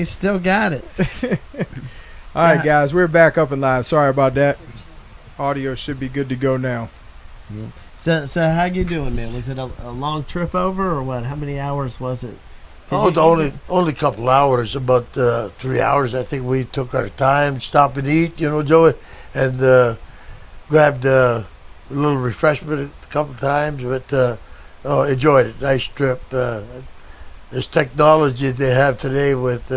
still got it. All right, guys, we're back up and live. Sorry about that. Audio should be good to go now. So how you doing, man? Was it a long trip over, or what? How many hours was it? Only a couple hours, about 3 hours. I think we took our time, stop and eat, Joey, and grabbed a little refreshment a couple times, but enjoyed it. Nice trip. This technology they have today with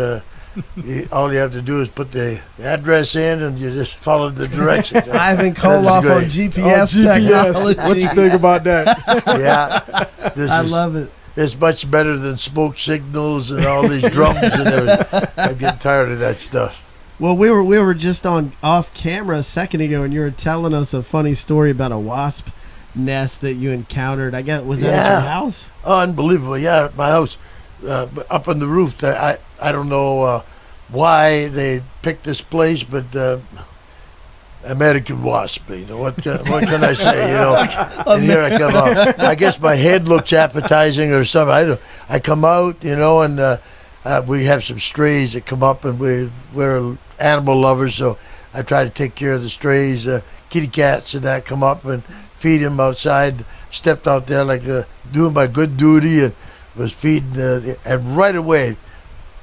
all you have to do is put the address in and you just follow the directions. Ivan Koloff on GPS technology. What you think about that? Yeah. I love it. It's much better than smoke signals and all these drums and everything. I'm getting tired of that stuff. Well, we were just on off camera a second ago, and you were telling us a funny story about a wasp nest that you encountered. I guess was that at your house? Unbelievable. Yeah, at my house, up on the roof. I don't know why they picked this place, but American wasp. What can I say? And here I come out. I guess my head looks appetizing or something. I come out, and we have some strays that come up, and we're animal lovers, so I try to take care of the strays, kitty cats and that come up and feed them outside. Stepped out there like doing my good duty and was feeding, and right away,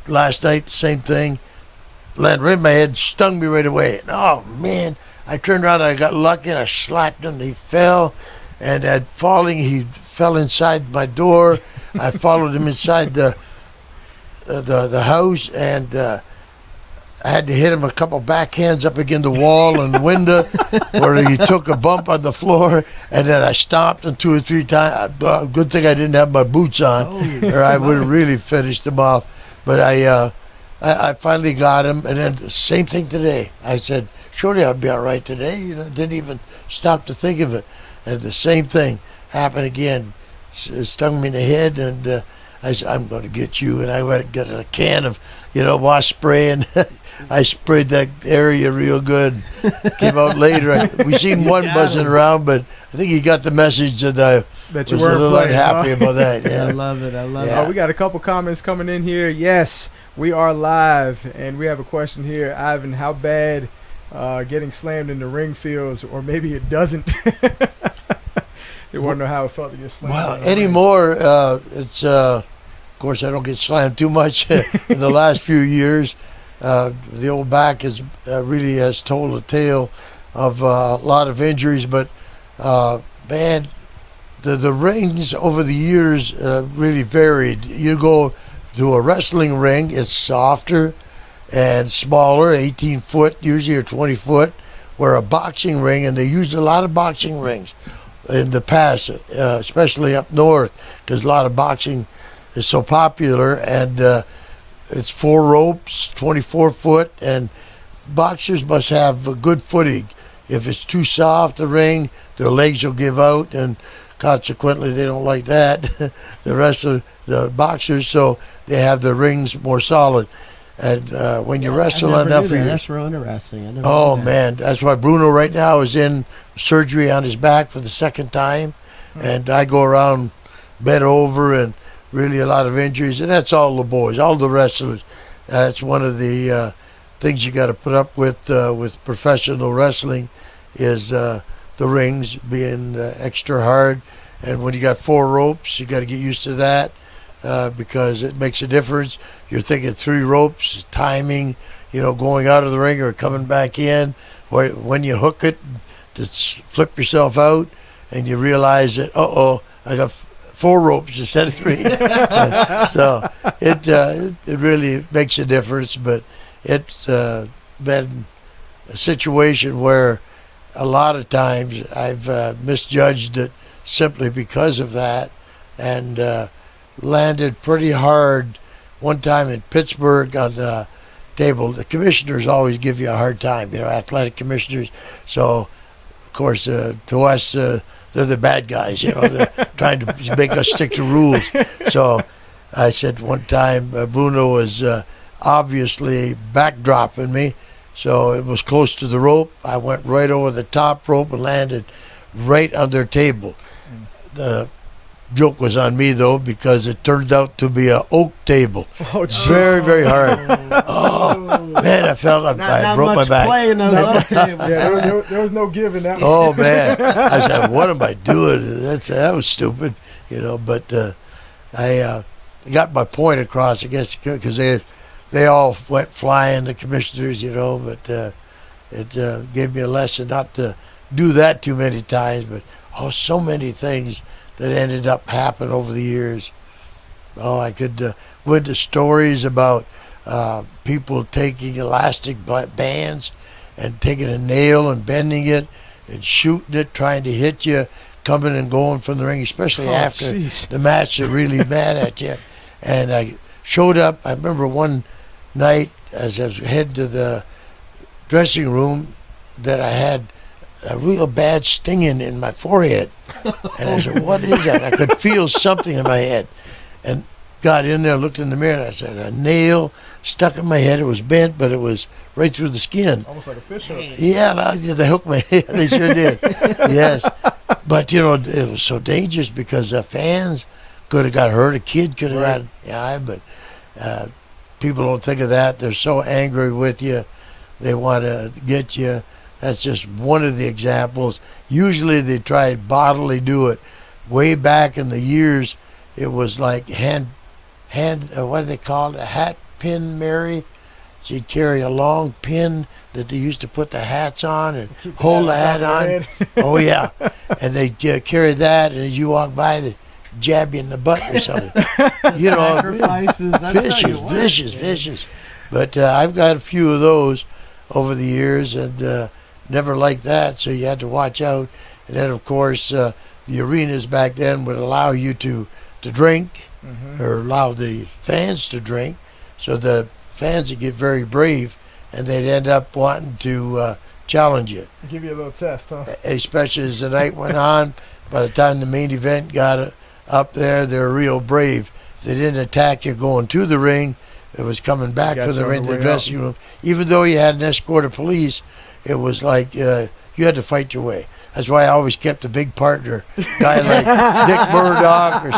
last night, same thing. Landed right in my head, stung me right away. And, oh, man. I turned around and I got lucky and I slapped him. He fell. And at falling, he fell inside my door. I followed him inside the house, and I had to hit him a couple backhands up against the wall and the window where he took a bump on the floor. And then I stomped him 2 or 3 times. Good thing I didn't have my boots on, or I would have really finished him off. But I finally got him, and then the same thing today. I said, surely I'll be all right today. Didn't even stop to think of it. And the same thing happened again. Stung me in the head, and I said, I'm going to get you. And I went and got a can of, wasp spray, and I sprayed that area real good. Came out later. We seen one buzzing around, but I think he got the message that I was a little unhappy about that. Yeah. I love it. We got a couple comments coming in here. Yes, we are live, and we have a question here. Ivan, how bad getting slammed in the ring feels, or maybe it doesn't? They want to know how it felt to get slammed. Well, anymore, it's, of course, I don't get slammed too much in the last few years. The old back really has told a tale of a lot of injuries, but man, the rings over the years really varied. You go to a wrestling ring, it's softer and smaller, 18 foot usually, or 20 foot, where a boxing ring, and they used a lot of boxing rings in the past, especially up north, because a lot of boxing is so popular, and it's 4 ropes, 24 foot, and boxers must have a good footing. If it's too soft, the ring, their legs will give out, and consequently they don't like that, the rest of the boxers, so they have their rings more solid. And when you wrestle enough, that's real interesting. Man, that's why Bruno right now is in surgery on his back for the 2nd time, and I go around bent over, and really a lot of injuries, and that's all the boys, all the wrestlers. That's one of the things you got to put up with professional wrestling, is the rings being extra hard. And when you got 4 ropes, you got to get used to that, because it makes a difference. You're thinking 3 ropes, timing, going out of the ring or coming back in. When you hook it, to flip yourself out, and you realize that, I got 4 ropes instead of 3. So it really makes a difference, but it's been a situation where a lot of times I've misjudged it simply because of that, and landed pretty hard one time in Pittsburgh on the table. The commissioners always give you a hard time, athletic commissioners. So, of course, to us, they're the bad guys, they're trying to make us stick to rules. So I said one time, Bruno was obviously backdropping me, so it was close to the rope. I went right over the top rope and landed right on their table. The joke was on me though, because it turned out to be an oak table. Oh, jeez. Very, very hard. Oh man, I felt like I broke my back. Playing those oak tables. Yeah, there was no giving that. Oh man, I said, "What am I doing?" That was stupid, you know. But I got my point across, I guess, because they all went flying, the commissioners, you know. But it gave me a lesson not to do that too many times. But so many things that ended up happening over the years. Oh, I could went to stories about people taking elastic bands and taking a nail and bending it and shooting it, trying to hit you, coming and going from the ring, especially after the match. They're really mad at you. And I showed up. I remember one night as I was heading to the dressing room that I had a real bad stinging in my forehead. And I said, "What is that?" I could feel something in my head. And got in there, looked in the mirror, and I said, "A nail stuck in my head. It was bent, but it was right through the skin." Almost like a fish hook. Yeah, they hooked my head. They sure did. Yes. But, you know, it was so dangerous because the fans could have got hurt. A kid could have got, but people don't think of that. They're so angry with you. They want to get you. That's just one of the examples. Usually they try to bodily do it. Way back in the years, it was like what do they call it? A hat pin, Mary. She'd carry a long pin that they used to put the hats on and hold the hat on. Oh yeah, and they carry that, and as you walk by, they jab you in the butt or something. You know, vicious. But I've got a few of those over the years, and never liked that. So you had to watch out. And then, of course, the arenas back then would allow you to drink, or allow the fans to drink. So the fans would get very brave, and they'd end up wanting to challenge you. Give you a little test, huh? Especially as the night went on. By the time the main event got up there, they're real brave. If they didn't attack you going to the ring, it was coming back from the ring to the dressing room. Even though you had an escort of police, it was like you had to fight your way. That's why I always kept a big partner, guy like Dick Murdoch or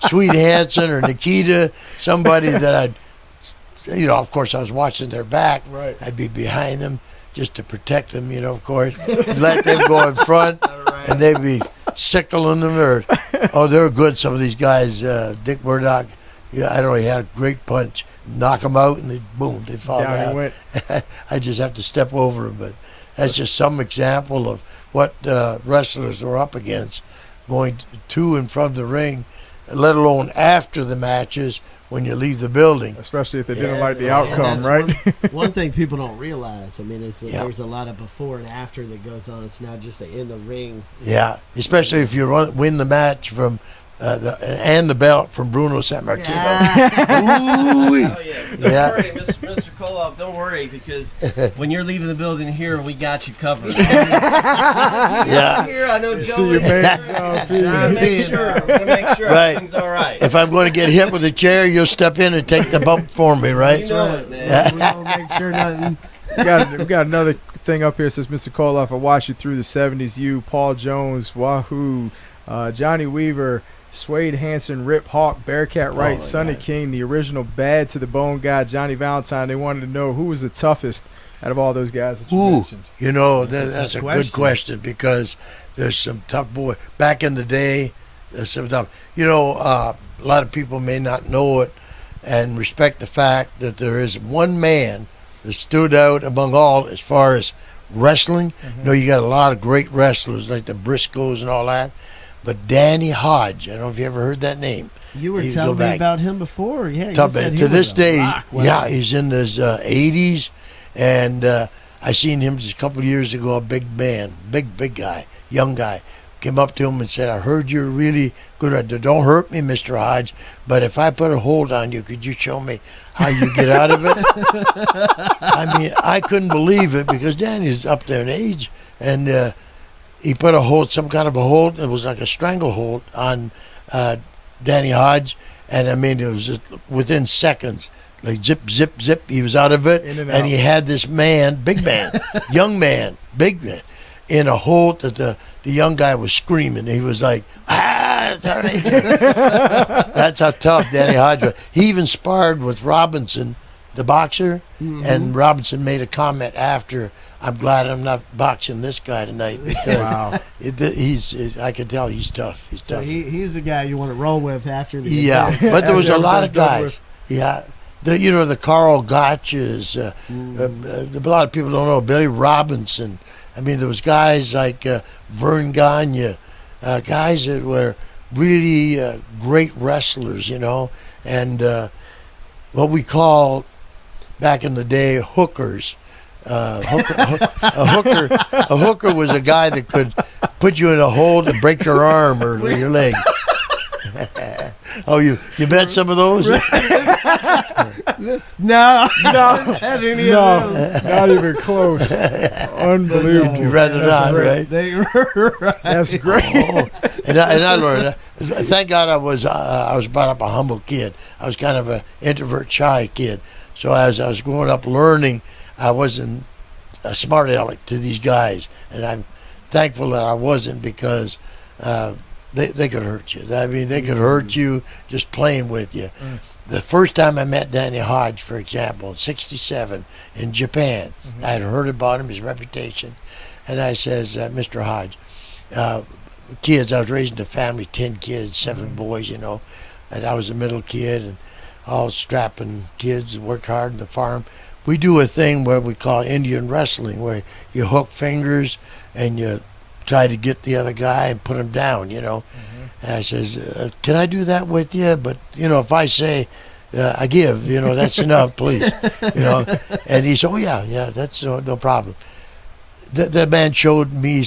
Sweet Hansen or Nikita, somebody that I'd, you know, of course I was watching their back. Right. I'd be behind them just to protect them, you know, of course. Let them go in front, and they'd be sickling them. They're good, some of these guys. Dick Murdoch, yeah, I don't know, he had a great punch. Knock them out, and they'd fall down. I just have to step over them, but that's just some example of what wrestlers are up against going to and from the ring, let alone after the matches when you leave the building. Especially if they didn't like the outcome, right? One thing people don't realize, I mean, there's a lot of before and after that goes on. It's not just in the ring. Yeah, especially if you win the match from and the belt from Bruno Sammartino. Don't worry, Mr. Koloff, don't worry, because when you're leaving the building here, we got you covered. Yeah. Here, I know See Joe your is man, here. John, make sure Right. everything's all right. If I'm going to get hit with a chair, you'll step in and take the bump for me, right? You know it, man. We don't make sure nothing. We got another thing up here. It says, Mr. Koloff, I watched you through the 70s. You, Paul Jones, Wahoo, Johnny Weaver, Swade Hansen, Rip Hawk, Bearcat Wright, Sonny King, the original Bad to the Bone guy, Johnny Valentine. They wanted to know who was the toughest out of all those guys that you mentioned. You know, that's a good question, because there's some tough boys. Back in the day, there's some tough. You know, a lot of people may not know it and respect the fact that there is one man that stood out among all as far as wrestling. You know, you got a lot of great wrestlers like the Briscoes and all that. But Danny Hodge, I don't know if you ever heard that name. You were telling me about him before. Yeah, you said to this day, wow. He's in his 80s, and I seen him just a couple of years ago. A big man, big guy, young guy, came up to him and said, "I heard you're really good at it. Don't hurt me, Mr. Hodge, but if I put a hold on you, could you show me how you get out of it?" I mean, I couldn't believe it, because Danny's up there in age, and he put a hold, some kind of a hold. It was like a stranglehold on Danny Hodge, and I mean, it was just within seconds, like zip, zip, zip. He was out of it, and he had this man, big man, young man, big man, in a hold that the young guy was screaming. He was like, That's all right. That's how tough Danny Hodge was. He even sparred with Robinson, the boxer, and Robinson made a comment after, I'm glad I'm not boxing this guy tonight because Wow. I can tell he's tough. He's So tough. he's the guy you want to roll with after the Yeah, event. but there was a lot of Everybody's done guys. with. Yeah, the Carl Gotches. A lot of people don't know Billy Robinson. I mean, there was guys like Vern Gagne, guys that were really great wrestlers, and what we call back in the day hookers. A hooker was a guy that could put you in a hold and break your arm or your leg. Oh, you met some of those? No, not any of No, those. not even close. Unbelievable. You'd rather That's not, great. right? That's great. Oh, and I learned. Thank God I was brought up a humble kid. I was kind of an introvert, shy kid. So as I was growing up learning, I wasn't a smart aleck to these guys, and I'm thankful that I wasn't because they could hurt you. I mean, they could hurt you just playing with you. The first time I met Danny Hodge, for example, in '67 in Japan, I had heard about him, his reputation, and I says, Mr. Hodge, kids, I was raising a family, 10 kids, 7 boys, and I was a middle kid, and all strapping kids that work hard in the farm. We do a thing where we call Indian wrestling, where you hook fingers and you try to get the other guy and put him down, And I says, can I do that with you? But, if I say, I give, that's enough, please. And he said, oh, yeah, that's no problem. That man showed me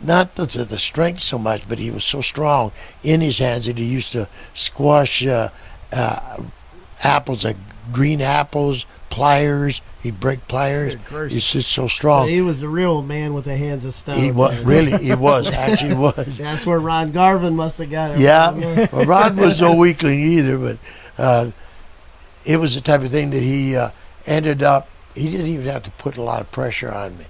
not the strength so much, but he was so strong in his hands that he used to squash apples, like green apples, pliers. He'd break pliers. He's just so strong. So he was a real man with the hands of stone. He was really. He was actually he was. That's where Ron Garvin must have got it. Yeah, well, Rod was no weakling either, but it was the type of thing that he ended up. He didn't even have to put a lot of pressure on me.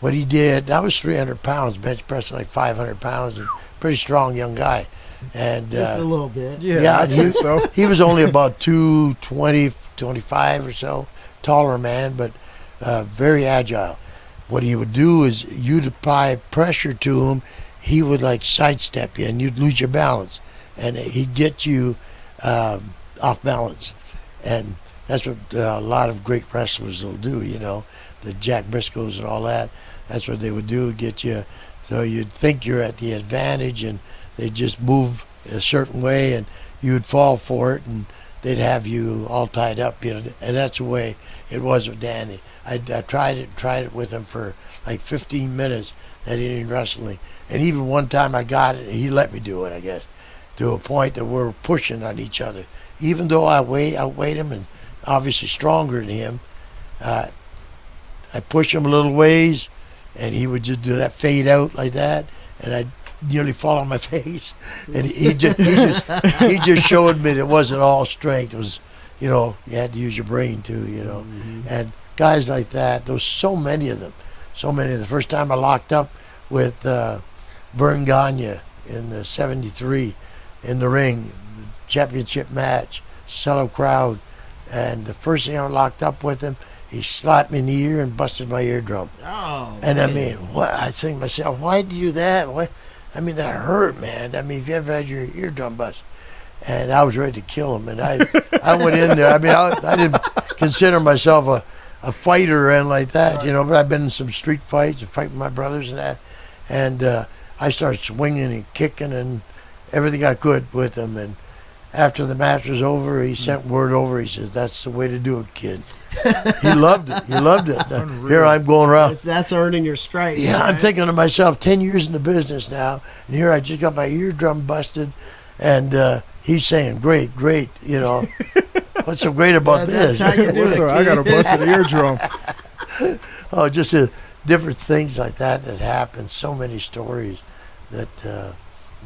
What he did, I was 300 pounds, bench pressing like 500 pounds, and pretty strong young guy. And Just a little bit. Yeah, I'd say so. he was only about 220, 25 or so, taller man, but very agile. What he would do is you'd apply pressure to him, he would like sidestep you, and you'd lose your balance, and he'd get you off balance. And that's what a lot of great wrestlers will do, the Jack Briscoes and all that. That's what they would do, get you. So you'd think you're at the advantage, and they'd just move a certain way, and you'd fall for it, and they'd have you all tied up, And that's the way it was with Danny. I tried it with him for like 15 minutes, that Indian wrestling. And even one time I got it, and he let me do it, I guess, to a point that we're pushing on each other. Even though I outweighed him and obviously stronger than him, I push him a little ways, and he would just do that fade out like that, and I'd nearly fall on my face. And he just showed me that it wasn't all strength. It was, you had to use your brain too, And guys like that, there was so many of them. The first time I locked up with Vern Gagne in the '73 in the ring, the championship match, sellout crowd, and the first thing I locked up with him, he slapped me in the ear and busted my eardrum. Oh, And man. I mean, what? I think to myself, why'd you do that? Why? I mean, that hurt, man. I mean, if you ever had your eardrum bust. And I was ready to kill him. And I went in there. I mean, I didn't consider myself a fighter or anything like that, but I've been in some street fights and fighting my brothers and that. And I started swinging and kicking and everything I could with him. And after the match was over, he sent word over. He says, that's the way to do it, kid. He loved it. Here I'm going around. That's earning your stripes. Yeah, I'm right? thinking to myself, 10 years in the business now, and here I just got my eardrum busted, and he's saying, great, what's so great about That's this? how you do it, So I got a busted eardrum. Oh, just different things like that happen. So many stories that,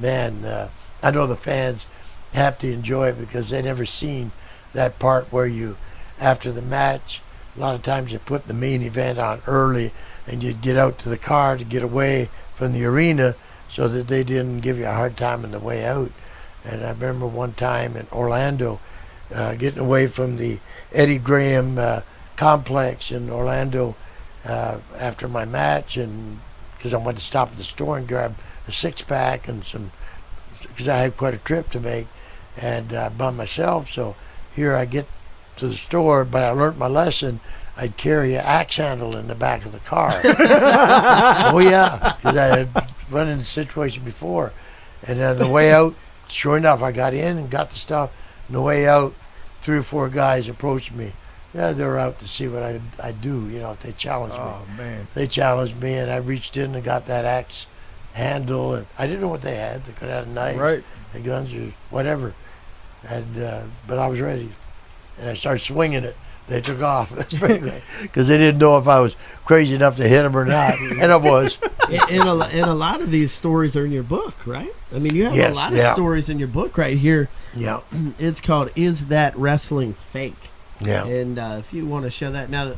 I know the fans have to enjoy it because they never seen that part where you, after the match, a lot of times you put the main event on early and you'd get out to the car to get away from the arena so that they didn't give you a hard time on the way out. And I remember one time in Orlando, getting away from the Eddie Graham complex in Orlando after my match, and because I wanted to stop at the store and grab a six-pack and some, because I had quite a trip to make, and by myself. So here I get to the store, but I learned my lesson. I'd carry an axe handle in the back of the car. Oh yeah, because I had run into the situation before. And on the way out, sure enough, I got in and got the stuff. On the way out, 3 or 4 guys approached me. Yeah, they were out to see what I do, if they challenged me. Oh, man. They challenged me, and I reached in and got that axe handle. And I didn't know what they had. They could have had a knife, Right. a guns, or whatever. And but I was ready. And I started swinging it. They took off because they didn't know if I was crazy enough to hit them or not, and I was. And a lot of these stories are in your book, right? I mean, you have Yes, a lot of yeah. stories in your book right here. Yeah, It's called "Is That Wrestling Fake?" yeah. And if you want to show that now,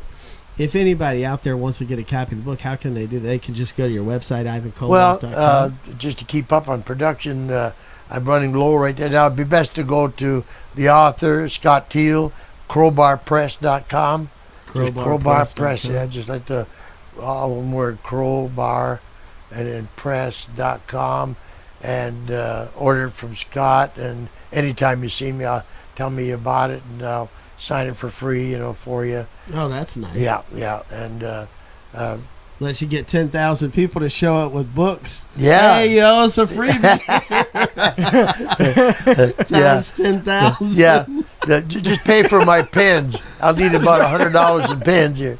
if anybody out there wants to get a copy of the book, how can they do that? They can just go to your website, ivankoloff.com. Well, just to keep up on production, I'm running low right there now. It'd be best to go to the author, Scott Teal, crowbarpress.com. Crowbar Press, yeah, just like the all one word, crowbar, and then press.com, and order it from Scott. And anytime you see me, tell me you bought it, and I'll sign it for free, for you. Oh, that's nice. Yeah, and Let you get 10,000 people to show up with books. yeah, Hey, you owe us a freebie. Times 10,000. yeah. Just pay for my pens. I'll need about $100 in pens here.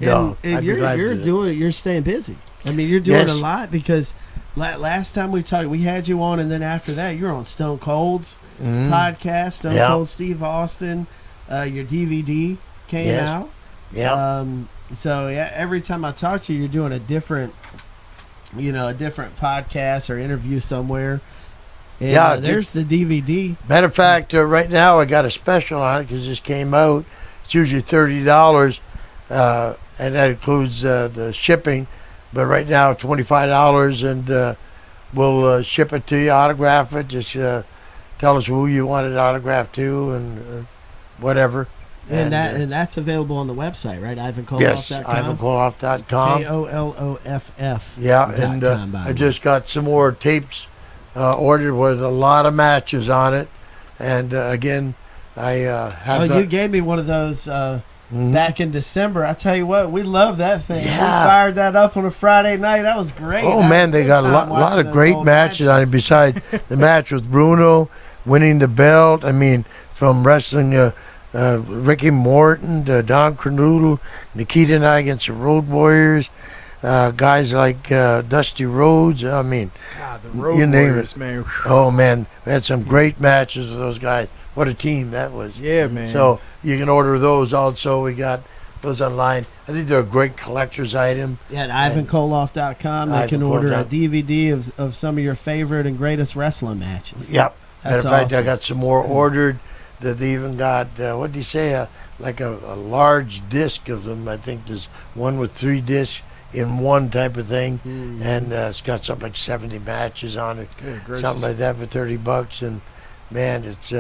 No, and I'd be glad to do that. you're staying busy. I mean, you're doing Yes. a lot because last time we talked, we had you on, and then after that, you were on Stone Cold's podcast, Stone Yeah. Cold Steve Austin. Your DVD came Yes. out. Yeah, So yeah, every time I talk to you, you're doing a different podcast or interview somewhere. And, Yeah, there's the DVD. matter of fact, right now I got a special on it because this came out. It's usually $30, and that includes the shipping. But right now, it's $25, and we'll ship it to you, autograph it. Just tell us who you want it autographed to, and whatever. And that's available on the website, right? IvanKoloff.com. Yes, ivankoloff.com. KOLOFF. Yeah, and I just got some more tapes ordered with a lot of matches on it. And again, I have you gave me one of those back in December. I tell you what, we love that thing. Yeah. We fired that up on a Friday night. That was great. Oh, man, they got a lot of great matches on it besides the match with Bruno winning the belt. I mean, from wrestling Ricky Morton to Don Cornudo, Nikita and I against the Road Warriors, guys like Dusty Rhodes. I mean, God, the Road you name Warriors, it. man. Oh, man, we had some great matches with those guys. What a team that was. Yeah, man. So you can order those also. We got those online. I think they're a great collector's item. Yeah, at IvanKoloff.com. They can order a IvanKoloff.com. DVD of some of your favorite and greatest wrestling matches. Yep. Matter of That's fact, I awesome. got some more ordered. That they even got, what did you say, like a large disc of them. I think there's one with 3 discs in one type of thing. And it's got something like 70 matches on it. Good gracious. Something like that for $30. And, man, it's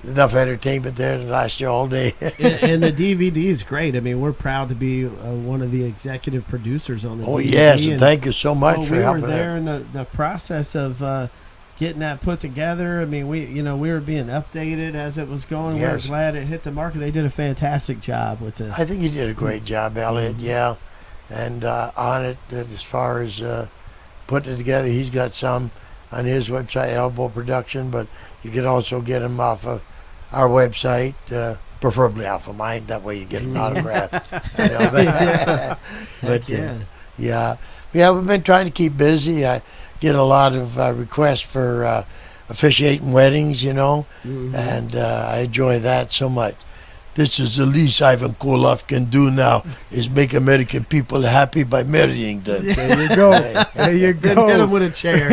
enough entertainment there to last you all day. and the DVD is great. I mean, we're proud to be one of the executive producers on the Oh, DVD. yes, and thank you so much for we were helping there out. in the process of getting that put together. I mean, we were being updated as it was going. Yes. We're glad it hit the market. They did a fantastic job with the. I think you did a great job, Elliot, yeah. And on it, as far as putting it together, he's got some on his website, Elbow Production, but you can also get them off of our website, preferably off of mine. That way you get an autograph. But yeah, we've been trying to keep busy. I get a lot of requests for officiating weddings, and I enjoy that so much. This is the least Ivan Koloff can do now is make American people happy by marrying them. There you go. There you Hit him go. with a chair.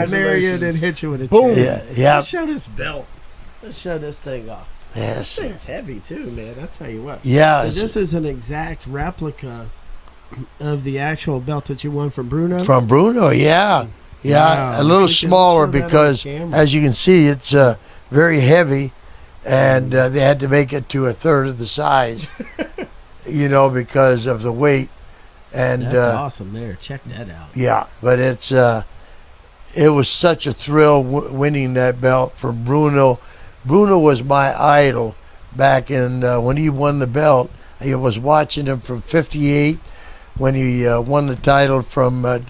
Marry you and then hit you with a Boom. chair. Yeah. Let's show this belt. Let's show this thing off. Yes. This thing's heavy too, man. I'll tell you what. Yeah. So this is an exact replica of the actual belt that you won from Bruno? From Bruno, yeah. Yeah, Wow. a little We can smaller show that on because, camera. as you can see, it's very heavy, and they had to make it to a third of the size, because of the weight. And That's awesome there. Check that out. yeah, but it was such a thrill winning that belt for Bruno. Bruno was my idol back in when he won the belt. I was watching him from '58 when he won the title from.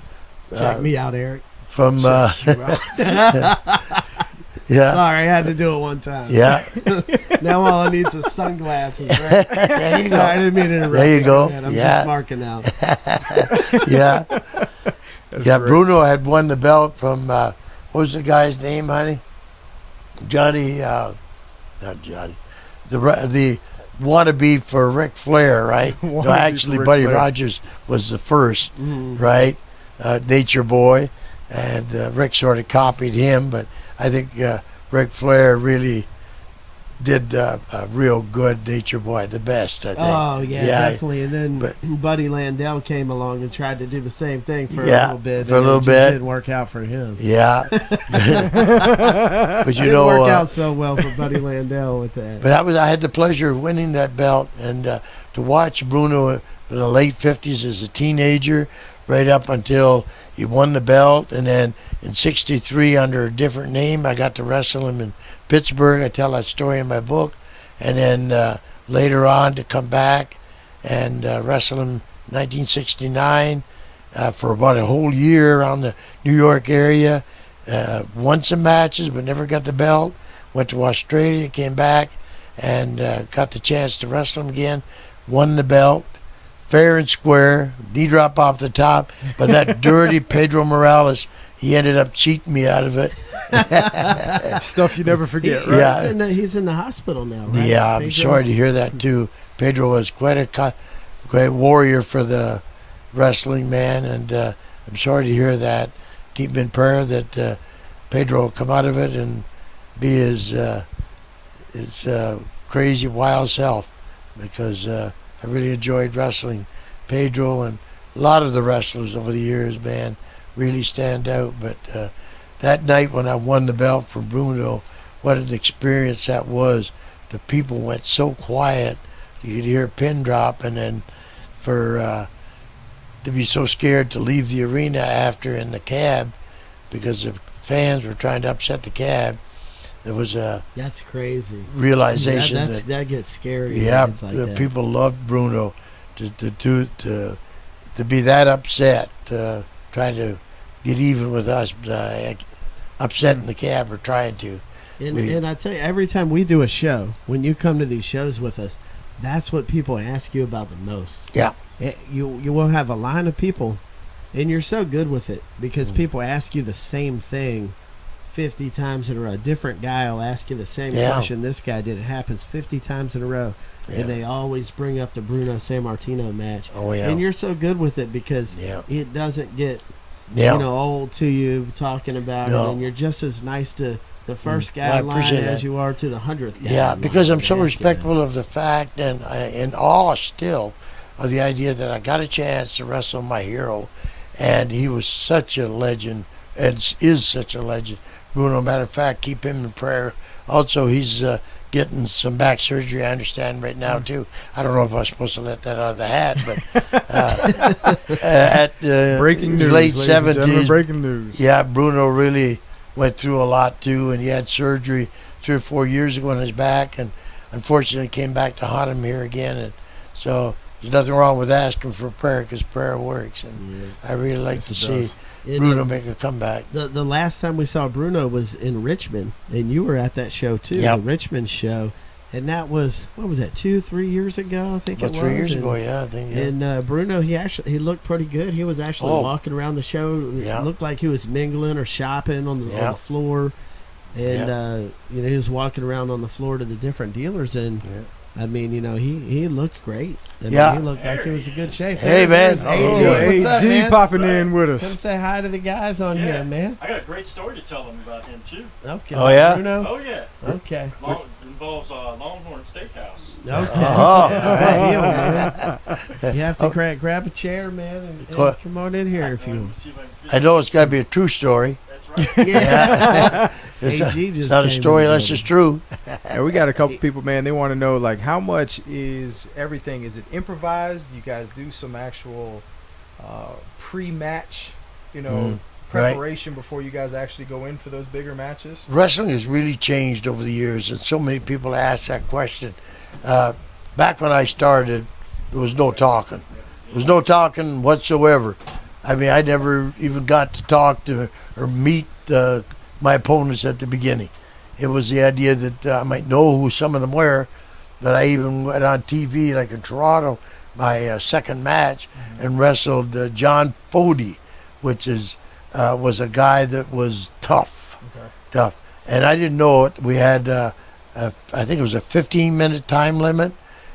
Check me out, Eric. From Check you out. yeah, Sorry, I had to do it one time. yeah. Now all I need is sunglasses, right? There you go. Sorry, I didn't mean to interrupt. There you go. Man, I'm Yeah. just marking out. Yeah, That's yeah. great. Bruno had won the belt from what was the guy's name, honey? Johnny, not Johnny. The wannabe for Ric Flair, right? No, Wannabe actually, for Ric Buddy Flair. Rogers was the first, Mhm. right? Nature Boy, and Rick sort of copied him, but I think Ric Flair really did a real good Nature Boy, the best, I think. Oh, yeah, Yeah, definitely. And then but- Buddy Landell came along and tried to do the same thing for a Yeah, little bit. for a and little it just bit. didn't work out for him. Yeah. But Didn't work out so well for Buddy Landell with that. But I had the pleasure of winning that belt, and to watch Bruno in the late '50s as a teenager, right up until he won the belt, and then in '63 under a different name, I got to wrestle him in Pittsburgh. I tell that story in my book, and then later on to come back and wrestle him in 1969 for about a whole year around the New York area. Won some matches, but never got the belt. Went to Australia, came back, and got the chance to wrestle him again. Won the belt, fair and square, knee drop off the top. But that dirty Pedro Morales, he ended up cheating me out of it. Stuff you never forget, right? Yeah. He's in the hospital now, right? Yeah, I'm Pedro? sorry to hear that too. Pedro was quite a great warrior for the wrestling, man, and I'm sorry to hear that. Keep him in prayer that Pedro will come out of it and be his crazy, wild self, because I really enjoyed wrestling Pedro, and a lot of the wrestlers over the years, man, really stand out. But that night when I won the belt from Bruno, what an experience that was. The people went so quiet, you could hear a pin drop, and then for to be so scared to leave the arena after in the cab because the fans were trying to upset the cab. There was a That's crazy. realization That gets scary. yeah, when it's like the that. people loved Bruno to be that upset, trying to get even with us, upsetting the cab or trying to. And I tell you, every time we do a show, when you come to these shows with us, that's what people ask you about the most. Yeah. You will have a line of people, and you're so good with it because Mm. people ask you the same thing 50 times in a row. A different guy will ask you the same Yeah. question this guy did. It happens 50 times in a row, Yeah. and they always bring up the Bruno Sammartino match. Oh yeah. And you're so good with it because Yeah. it doesn't get Yeah. old to you talking about No. it, and you're just as nice to the first guy I in line appreciate as that. you are to the 100th guy. Yeah, in because line. I'm so Yeah. respectful of the fact and in awe still of the idea that I got a chance to wrestle my hero, and he was such a legend and is such a legend. Bruno, matter of fact, keep him in prayer. Also, he's getting some back surgery, I understand, right now too. I don't know if I was supposed to let that out of the hat, but at Breaking his news, late ladies and gentlemen, 70s, breaking news. yeah, Bruno really went through a lot too, and he had surgery 3 or 4 years ago on his back, and unfortunately came back to haunt him here again. And so there's nothing wrong with asking for prayer, because prayer works, and I really like to Yes, it see does. And Bruno make a comeback. the last time we saw Bruno was in Richmond, and you were at that show too, Yep. the Richmond show, and that was, what was that, 2-3 years ago? I think About it was. 3 years and, ago, yeah, I think. Yeah. And Bruno, he looked pretty good. He was actually Oh. walking around the show. Yeah. It looked like he was mingling or shopping on the Yeah. floor, and he was walking around on the floor to the different dealers, and Yeah. I mean, he looked great. Yeah. He looked like he was in good shape. Hey, man. There's Oh, AG. What's up, AG man? popping in with us. Come say hi to the guys on here, man. I got a great story to tell them about him too. Okay. Oh, yeah? Bruno? Oh yeah, Okay. involves Longhorn Steakhouse. Okay. Oh. Good deal, man. You have to grab a chair, man, and come on in here if you. I know it's got to be a true story. That's right. Yeah. It's AG just not a came story in the unless it's true. And we got a couple people, man. They want to know, like, how much is everything? Is it improvised? Do you guys do some actual pre-match, Right. preparation before you guys actually go in for those bigger matches? Wrestling has really changed over the years, and so many people ask that question. Back when I started, there was no talking. There was no talking whatsoever. I mean, I never even got to talk to or meet my opponents at the beginning. It was the idea that I might know who some of them were, that I even went on TV, like in Toronto, my second match, and wrestled John Fody, which was a guy that was tough. And I didn't know it. We had, I think it was a 15-minute time limit,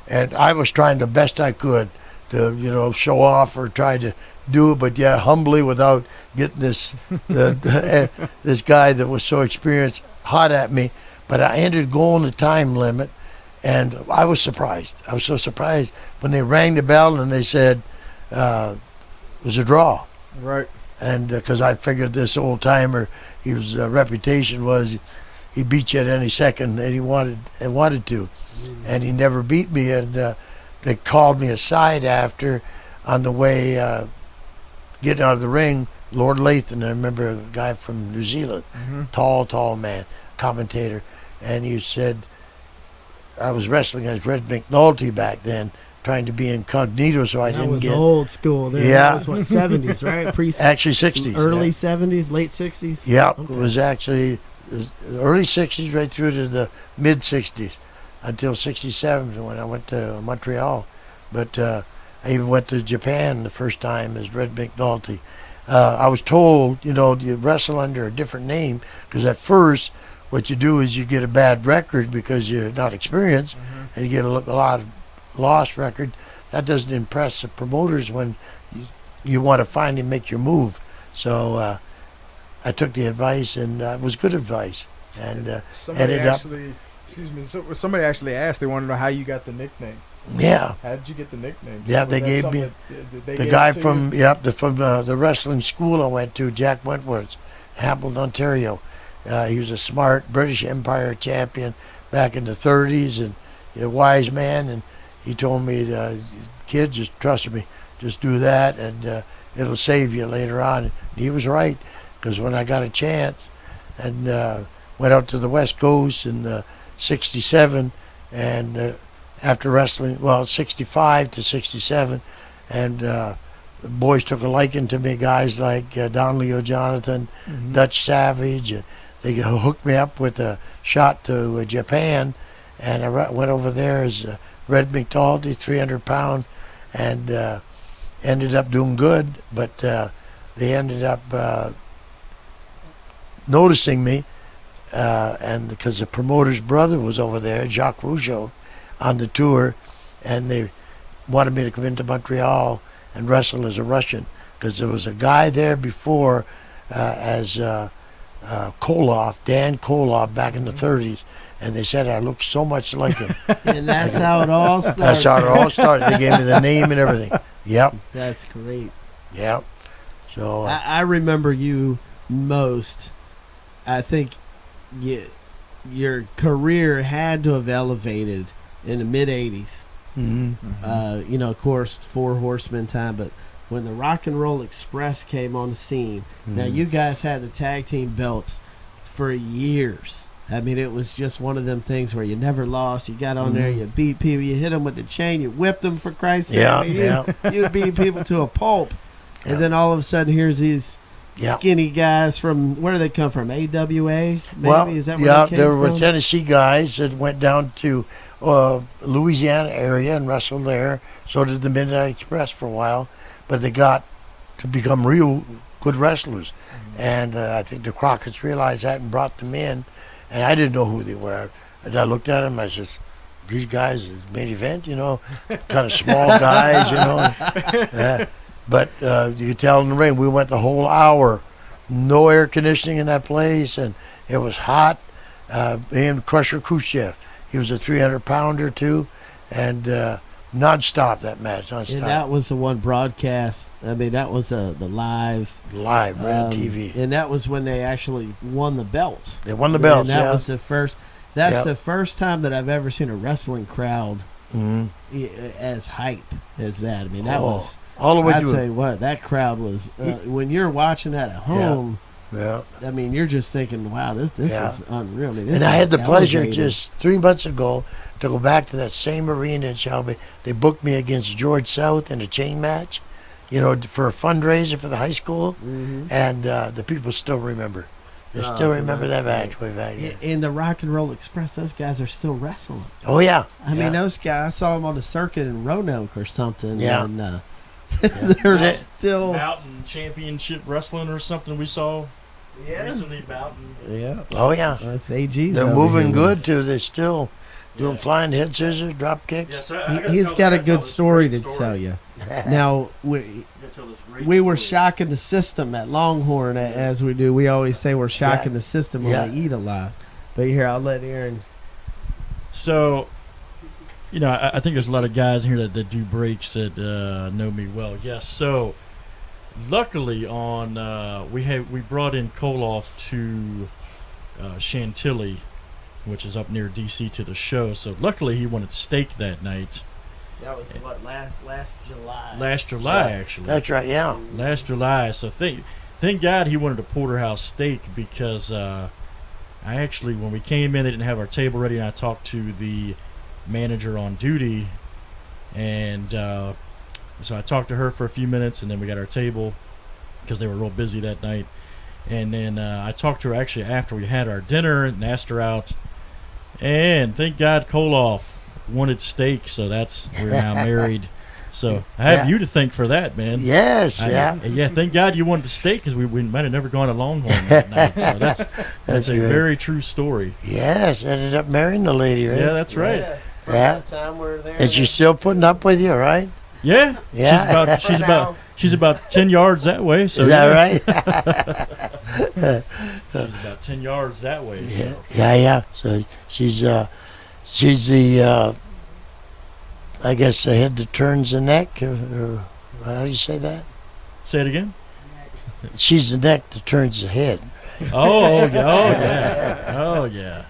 and I was trying the best I could to, show off or try to do it, but humbly, without getting this this guy that was so experienced hot at me. But I ended going the time limit, and I was surprised. I was so surprised when they rang the bell and they said it was a draw. Right. And because I figured this old timer, his reputation was he beat you at any second that he wanted to, and he never beat me. And they called me aside after on the way getting out of the ring. Lord Lathan, I remember a guy from New Zealand, tall man, commentator, and he said I was wrestling as Red McNulty back then, trying to be incognito so I That didn't was get old school. There. Yeah. That was what, 70s, right? actually 60s. Early yeah. 70s, late 60s. Yeah, Okay. it was actually early 60s right through to the mid 60s until 67 when I went to Montreal. But I even went to Japan the first time as Red McNulty. I was told, you wrestle under a different name because at first what you do is you get a bad record because you're not experienced and you get a lot of lost record. That doesn't impress the promoters when you want to finally make your move. So I took the advice, and it was good advice. And Somebody ended up, actually, somebody actually asked. They want to know how you got the nickname. yeah. How did you get the nickname? Yeah, Was they that gave something me they the gave guy it to from you? from the wrestling school I went to, Jack Wentworth, Hamilton, Ontario. He was a smart British Empire champion back in the 30s, and a wise man. And he told me, "Kid, just trust me. Just do that, and it'll save you later on." And he was right, because when I got a chance and went out to the West Coast in '67, and after wrestling, 65 to 67, and the boys took a liking to me, guys like Don Leo Jonathan, Dutch Savage, and they hooked me up with a shot to Japan, and I went over there as Red McNulty, 300-pound, and ended up doing good, but they ended up noticing me, and because the promoter's brother was over there, Jacques Rougeau, on the tour, and they wanted me to come into Montreal and wrestle as a Russian, because there was a guy there before as Koloff, Dan Koloff, back in the 30s, and they said I looked so much like him. And that's how it all started. That's how it all started. They gave me the name and everything. Yep. That's great. Yep. So I remember you most. I think your career had to have elevated in the mid 80s. Of course, Four Horsemen time, but when the Rock and Roll Express came on the scene, now you guys had the tag team belts for years. I mean, it was just one of them things where you never lost. You got on there, you beat people, you hit them with the chain, you whipped them, for Christ's sake. Yeah, I mean, yeah. you beat people to a pulp. And then all of a sudden, here's these yeah. skinny guys from, where do they come from? AWA? Maybe? Well, Is that where yeah, they came there were from? Tennessee guys that went down to Louisiana area and wrestled there. So did the Midnight Express for a while, but they got to become real good wrestlers. And I think the Crockett's realized that and brought them in. And I didn't know who they were. And I looked at them, I says, these guys, is main event, kind of small guys, Yeah. But you could tell in the ring, we went the whole hour, no air conditioning in that place, and it was hot. And Crusher Khrushchev, he was a 300-pounder too, and nonstop that match, nonstop. And that was the one broadcast. I mean, that was the live right on TV. And that was when they actually won the belts. They won the belts. And that yeah. was the first. That's the first time that I've ever seen a wrestling crowd as hype as that. I mean, that was all the way I through. tell you what, that crowd was. When you're watching that at home, yeah. I mean, you're just thinking, "Wow, this is unreal." I mean, this and is I had the pleasure elevated. just 3 months ago to go back to that same arena in Shelby. They booked me against George South in a chain match, for a fundraiser for the high school, and the people still remember. They still remember that match way back then. In the Rock and Roll Express, those guys are still wrestling. Oh yeah. I mean, those guys. I saw them on the circuit in Roanoke or something. Yeah. And, they're still Mountain Championship Wrestling or something we saw recently. Mountain. Yeah. Oh yeah. That's AG's. They're over moving here good with. too. They're still doing flying head scissors, drop kicks. Yeah, so He's got a good story to tell you. Now we were shocking the system at Longhorn as we do. We always say we're shocking the system when we eat a lot. But here, I'll let Aaron. So, I think there's a lot of guys here that do breaks that know me well. Yes. So, luckily we brought in Koloff to Chantilly, which is up near D.C. to the show. So luckily he wanted steak that night. That was last July. Last July, actually. That's right. Yeah. Last July. So thank God he wanted a porterhouse steak because I actually, when we came in, they didn't have our table ready, and I talked to the manager on duty, and so I talked to her for a few minutes, and then we got our table because they were real busy that night. And then I talked to her actually after we had our dinner and asked her out. And thank God Koloff wanted steak, so we're now married. So I have you to thank for that, man. Yes, yeah. Thank God you wanted the steak because we might have never gone to Longhorn that night. So that's a very true story. Yes, ended up marrying the lady, right? Yeah, that's right. Yeah. The time we're there. And she's still putting up with you, right? Yeah. Yeah. She's about 10 yards that way. So is that right? She's about 10 yards that way. Yeah, So. yeah. So she's the I guess the head that turns the neck, or how do you say that? Say it again. She's the neck that turns the head. Oh yeah.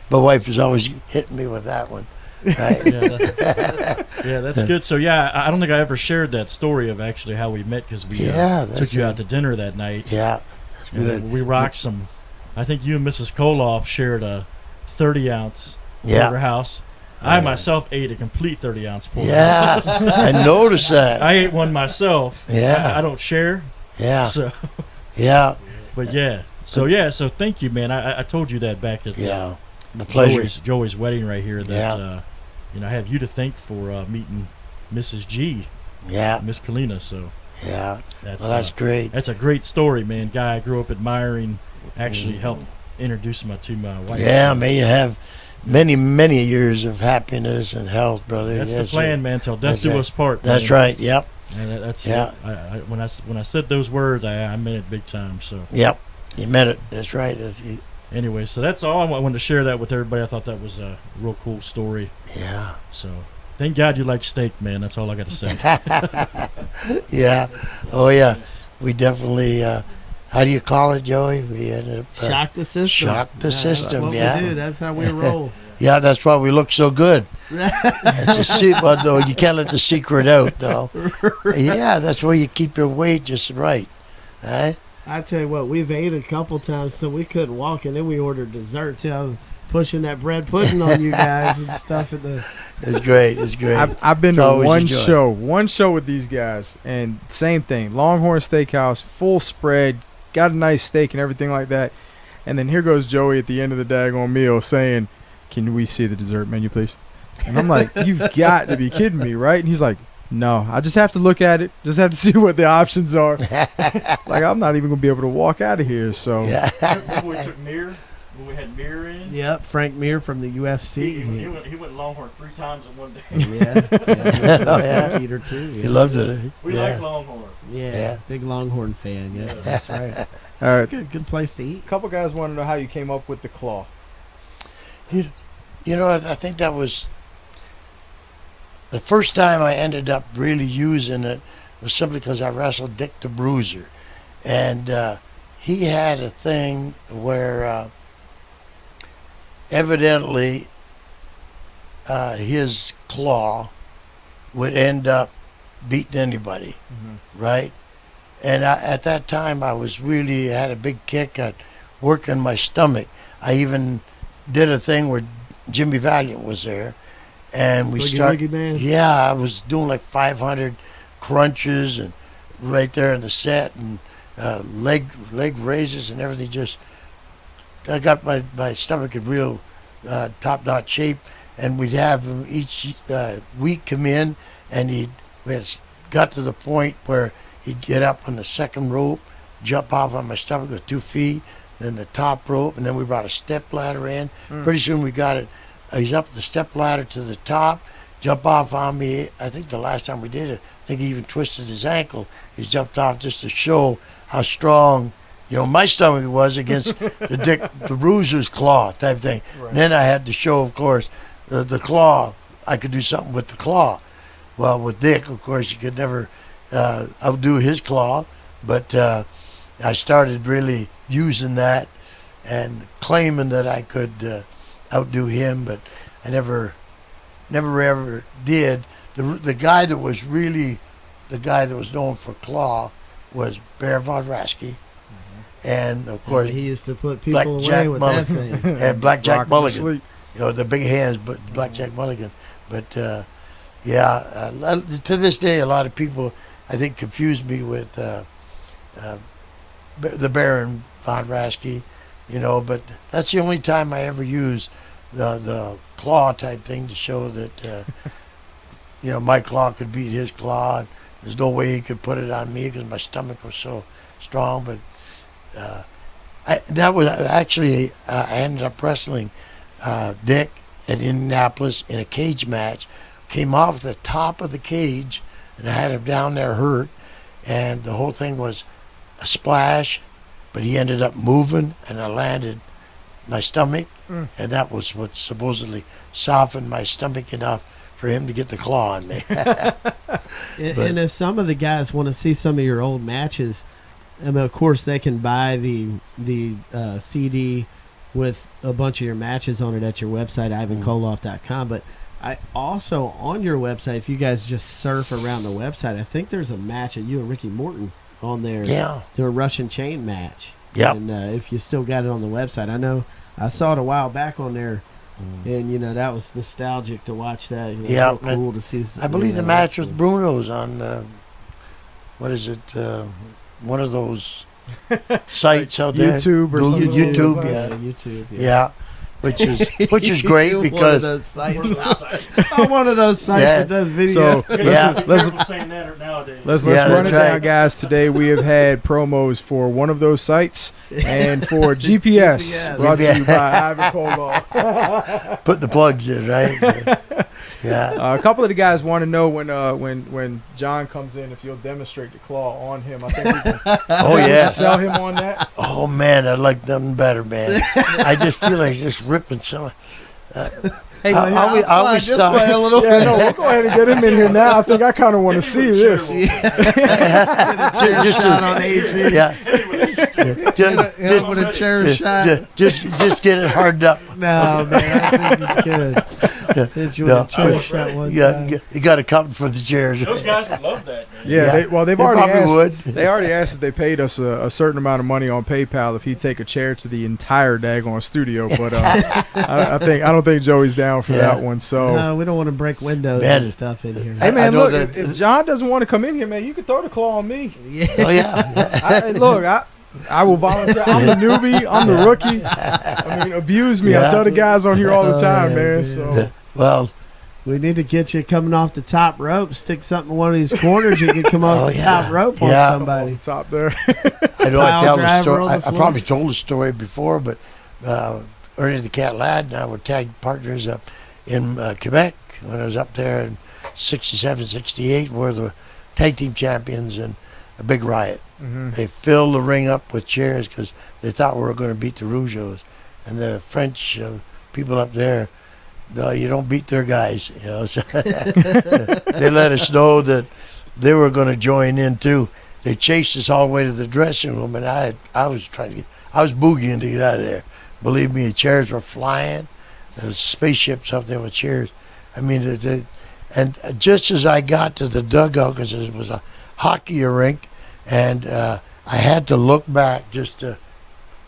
My wife is always hitting me with that one. Right? That's good. So I don't think I ever shared that story of actually how we met because we took you out to dinner that night. Yeah, that's good. We rocked some. I think you and Mrs. Koloff shared a 30-ounce porterhouse. I myself ate a complete 30-ounce porterhouse. Yeah, I noticed that. I ate one myself. Yeah, I don't share. Yeah. So. Yeah. But So thank you, man. I told you that back at the pleasure. Joey's wedding right here. That I have you to thank for meeting Mrs. G. Yeah. Miss Kalina. So. Yeah. That's great. That's a great story, man. Guy I grew up admiring actually helped introduce me to my wife. Yeah, may you have many, many years of happiness and health, brother. That's the plan, man. Till death do us part. That's right. Yep. And that's when I said those words, I meant it big time. So. Yep. You meant it. That's right. Anyway, so that's all. I wanted to share that with everybody. I thought that was a real cool story. Yeah. So, thank God you like steak, man. That's all I got to say. Yeah. Oh, yeah. We definitely, how do you call it, Joey? We ended up... shock the system. Shock the system, that's what we do. That's how we roll. Yeah, that's why we look so good. That's a secret, though. You can't let the secret out, though. Yeah, that's where you keep your weight just right. Right? I tell you what, we've ate a couple times so we couldn't walk, and then we ordered dessert too. I was pushing that bread pudding on you guys and stuff. It's great. It's great. I've been to one show with these guys, and same thing. Longhorn Steakhouse, full spread, got a nice steak and everything like that. And then here goes Joey at the end of the daggone meal saying, "Can we see the dessert menu, please?" And I'm like, "You've got to be kidding me, right?" And he's like, "No, I just have to look at it. Just have to see what the options are." Like, I'm not even going to be able to walk out of here. So, Before we took near. When we had Mir in. Yep, Frank Mir from the UFC. He went Longhorn 3 times in one day. Yeah. Eater too. He loved it. We like Longhorn. Yeah, big Longhorn fan. Yeah, that's right. All right. Good place to eat. A couple guys want to know how you came up with the claw. You know, I think that was the first time I ended up really using it was simply because I wrestled Dick the Bruiser. And he had a thing where evidently his claw would end up beating anybody, right? And at that time, I was really had a big kick at working my stomach. I even did a thing where Jimmy Valiant was there, and we started. Yeah, I was doing like 500 crunches and right there in the set, and leg raises and everything. Just I got my stomach in real top-notch shape, and we'd have him each week come in, and we had got to the point where he'd get up on the second rope, jump off on my stomach with 2 feet, then the top rope, and then we brought a step ladder in. Pretty soon we got it. He's up the step ladder to the top, jump off on me. I think the last time we did it, I think he even twisted his ankle. He jumped off just to show how strong, my stomach was against the Bruiser's claw type thing. Right. And then I had to show, of course, the claw. I could do something with the claw. Well, with Dick, of course, you could never outdo his claw, but I started really using that and claiming that I could outdo him, but I never ever did. The guy that was really the guy that was known for claw was Bear Von Raschke, and of course he used to put people away with that thing. And Blackjack Mulligan, the big hands, but Blackjack Mulligan. But to this day, a lot of people I think confuse me with the Baron Von Raschke, but that's the only time I ever used the claw type thing to show that my claw could beat his claw. And there's no way he could put it on me because my stomach was so strong. But I ended up wrestling Dick in Indianapolis in a cage match. Came off the top of the cage, and I had him down there hurt, and the whole thing was a splash, but he ended up moving, and I landed my stomach, and that was what supposedly softened my stomach enough for him to get the claw on me. And if some of the guys want to see some of your old matches, of course they can buy the CD with a bunch of your matches on it at your website, IvanKoloff.com. But I also, on your website, if you guys just surf around the website, I think there's a match of you and Ricky Morton on there. Yeah. Do a Russian chain match. Yeah. And if you still got it on the website, I know I saw it a while back on there, and that was nostalgic to watch that. Yeah, so cool to see. I believe the match with Bruno's on what is it? One of those sites out there. YouTube or something. YouTube, yeah. YouTube, yeah. Which is great because one of those sites that does video. So let's saying that nowadays. Let's run it down, guys. Today we have had promos for one of those sites and for GPS. Brought to you by Ivan Koloff. Put the plugs in, right? Yeah. A couple of the guys want to know when John comes in, if you'll demonstrate the claw on him. I think we can sell him on that. Oh man, I'd like nothing better, man. I just feel like just ripping some. Hey, I'll stop. We'll go ahead and get him in here now. I think I kind of want to see this. Just on AG. Yeah. Just with a chair shot. Just get it hardened up. No, man, I think he's good. Hit you with a chair shot one time. You got to come for the chairs. Those guys would love that, man. Yeah, they've already asked. Would. They already asked if they paid us a certain amount of money on PayPal if he'd take a chair to the entire daggone studio. But I don't think Joey's down for that one. So no, we don't want to break windows and stuff in here. Hey man, look, if John doesn't want to come in here, man, you can throw the claw on me. Yeah. Oh yeah. I will volunteer. I'm the newbie. I'm the rookie. I mean, abuse me. I tell the guys on here all the time, man. So well, we need to get you coming off the top rope. Stick something in one of these corners. You can come off the top rope on somebody. Top there. I know. I tell the story. I probably told the story before, but Ernie the Cat Ladd and I were tag partners up in Quebec when I was up there in 67, 68. We're the tag team champions and a big riot. Mm-hmm. They filled the ring up with chairs because they thought we were going to beat the Rougeos. And the French people up there, no, you don't beat their guys, you know. So they let us know that they were going to join in too. They chased us all the way to the dressing room, and I was boogieing to get out of there. Believe me, the chairs were flying. There was spaceships up there with chairs. I mean, and just as I got to the dugout, because it was a hockey rink, and I had to look back just to,